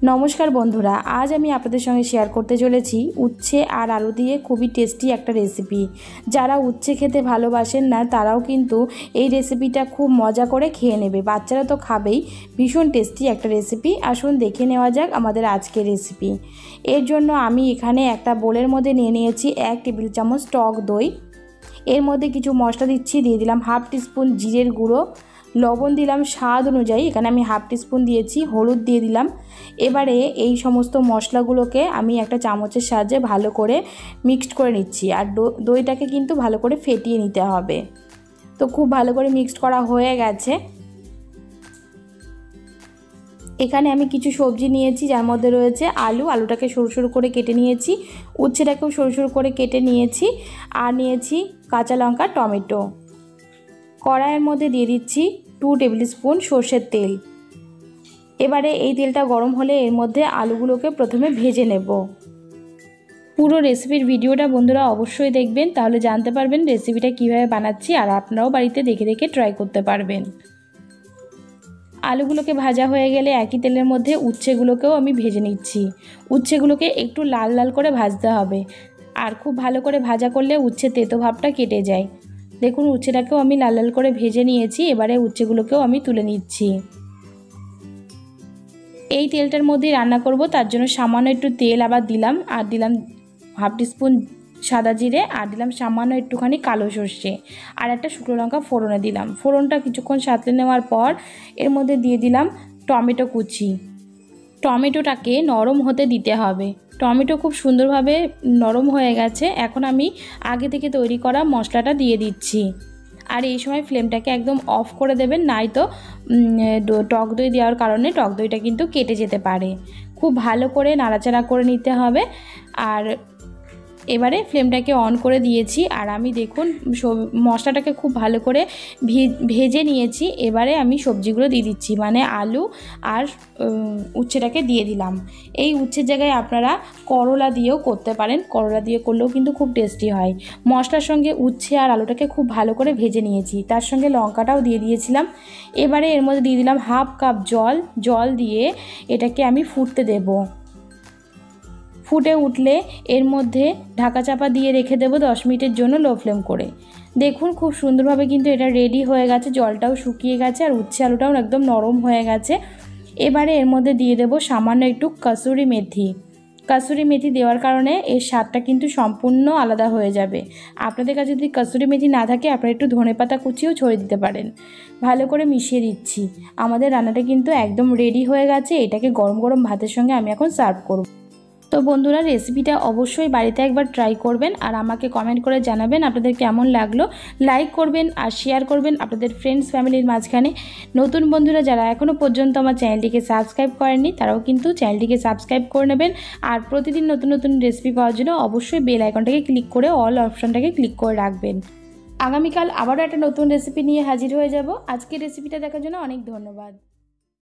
नमस्कार बंधुरा आज आमी आपनादेर संगे शेयर करते चलेछि उচ্ছে और आलू दिए खूबी टेस्टी एक रेसिपि। जारा उচ্ছে खेते भालोबासेन ना ताराओ किन्तु एई रेसिपिटा खूब मजा करे खेये नेबे, बाच्चारा तो खाबेई। भीषण टेस्टी एक रेसिपि। आसुन देखे नेওয়া যাক आमादेर आजकेर रेसिपि। एर जोन्नो आमी एखाने एकटा बोलेर मধ্যে निये निয়েছি 1 टेबिल चामच टक दई। एर मধ্যে किछु मशला दिচ্ছি, दिए दिलाम हाफ टीस्पून जिरेर गुঁড়ো, लवण दिलाम स्वाद अनुयायी, एखाने आमी हाफ टीस्पून दिएछि, हलुद दिए दिलाम। एबारे এই সমস্ত মশলাগুলোকে আমি একটা চামচের সাহায্যে ভালো করে মিক্সড করে নিচ্ছি। আর দইটাকে কিন্তু ভালো করে ফেটিয়ে নিতে হবে। তো খুব ভালো করে মিক্সড করা হয়ে গেছে। এখানে আমি কিছু সবজি নিয়েছি, যার মধ্যে রয়েছে আলু, আলুটাকে সরু সরু করে কেটে নিয়েছি, উচ্ছেটাকেও সরু সরু করে কেটে নিয়েছি, আর নিয়েছি কাঁচা লঙ্কা, টমেটো। কড়াইয়ের মধ্যে দিয়ে দিচ্ছি 2 টেবিল স্পুন সরষের তেল। এবারে এই তেলটা গরম হলে এর মধ্যে আলুগুলোকে প্রথমে ভেজে নেব। পুরো রেসিপির ভিডিওটা বন্ধুরা অবশ্যই দেখবেন, তাহলে জানতে পারবেন রেসিপিটা কিভাবে বানাচ্ছি, আর আপনারাও বাড়িতে দেখে দেখে ট্রাই করতে পারবেন। আলুগুলোকে ভাজা হয়ে গেলে একই তেলের মধ্যে উচ্ছেগুলোকেও আমি ভেজে নিচ্ছি। উচ্ছেগুলোকে একটু লাল লাল করে ভাজতে হবে, আর খুব ভালো করে ভাজা করলে উচ্ছে তেতো ভাবটা কেটে যায়। দেখুন উচ্ছেটাকেও আমি লাল লাল করে ভেজে নিয়েছি। এবারে উচ্ছেগুলোকেও আমি তুলে নিচ্ছি। এই তেলটার মধ্যেই রান্না করব, তার জন্য সামান্য একটু তেল আবার দিলাম, আর দিলাম হাফ টিস্পুন সাদা জিরে, আর দিলাম সামান্য একটুখানি কালো সর্ষে, আর একটা শুকনো লঙ্কা ফোড়নে দিলাম। ফোড়নটা কিছুক্ষণ সাঁতলে নেওয়ার পর এর মধ্যে দিয়ে দিলাম টমেটো কুচি। টমেটোটাকে নরম হতে দিতে হবে। টমেটো খুব সুন্দরভাবে নরম হয়ে গেছে। এখন আমি আগে থেকে তৈরি করা মশলাটা দিয়ে দিচ্ছি, আর এই সময় ফ্লেমটাকে একদম অফ করে দেবেন, নাই তো টক দই দেওয়ার কারণে টক দইটা কিন্তু কেটে যেতে পারে। খুব ভালো করে নাড়াচাড়া করে নিতে হবে। আর এবারে ফ্লেমটাকে অন করে দিয়েছি, আর আমি দেখুন মশলাটাকে খুব ভালো করে ভেজে নিয়েছি। এবারে আমি সবজিগুলো দিয়ে দিচ্ছি, মানে আলু আর উচ্ছেটাকে দিয়ে দিলাম। এই উচ্ছের জায়গায় আপনারা করলা দিয়েও করতে পারেন, করলা দিয়ে করলেও কিন্তু খুব টেস্টি হয়। মশলার সঙ্গে উচ্ছে আর আলুটাকে খুব ভালো করে ভেজে নিয়েছি, তার সঙ্গে লঙ্কাটাও দিয়ে দিয়েছিলাম। এবারে এর মধ্যে দিয়ে দিলাম হাফ কাপ জল দিয়ে এটাকে আমি ফুটতে দেবো। ফুটে উঠলে এর মধ্যে ঢাকা চাপা দিয়ে রেখে দেবো 10 মিনিটের জন্য লো ফ্লেম করে। দেখুন খুব সুন্দরভাবে কিন্তু এটা রেডি হয়ে গেছে, জলটাও শুকিয়ে গেছে, আর উচ্ছে আলুটাও একদম নরম হয়ে গেছে। এবারে এর মধ্যে দিয়ে দেবো সামান্য একটু কাসুরি মেথি। কাসুরি মেথি দেওয়ার কারণে এর স্বাদটা কিন্তু সম্পূর্ণ আলাদা হয়ে যাবে। আপনাদের কাছে যদি কাসুরি মেথি না থাকে আপনারা একটু ধনেপাতা কুচিও ছড়িয়ে দিতে পারেন। ভালো করে মিশিয়ে দিচ্ছি। আমাদের রান্নাটা কিন্তু একদম রেডি হয়ে গেছে। এটাকে গরম গরম ভাতের সঙ্গে আমি এখন সার্ভ করব। তো বন্ধুরা রেসিপিটা অবশ্যই বাড়িতে একবার ট্রাই করবেন, আর আমাকে কমেন্ট করে জানাবেন আপনাদের কেমন লাগলো। লাইক করবেন আর শেয়ার করবেন আপনাদের ফ্রেন্ডস ফ্যামিলির মাঝখানে। নতুন বন্ধুরা যারা এখনও পর্যন্ত আমার চ্যানেলটিকে সাবস্ক্রাইব করেননি তারাও কিন্তু চ্যানেলটিকে সাবস্ক্রাইব করে নেবেন। আর প্রতিদিন নতুন নতুন রেসিপি পাওয়ার জন্য অবশ্যই বেল আইকনটাকে ক্লিক করে অল অপশনটাকে ক্লিক করে রাখবেন। আগামীকাল আবারও একটা নতুন রেসিপি নিয়ে হাজির হয়ে যাব। আজকের রেসিপিটা দেখার জন্য অনেক ধন্যবাদ।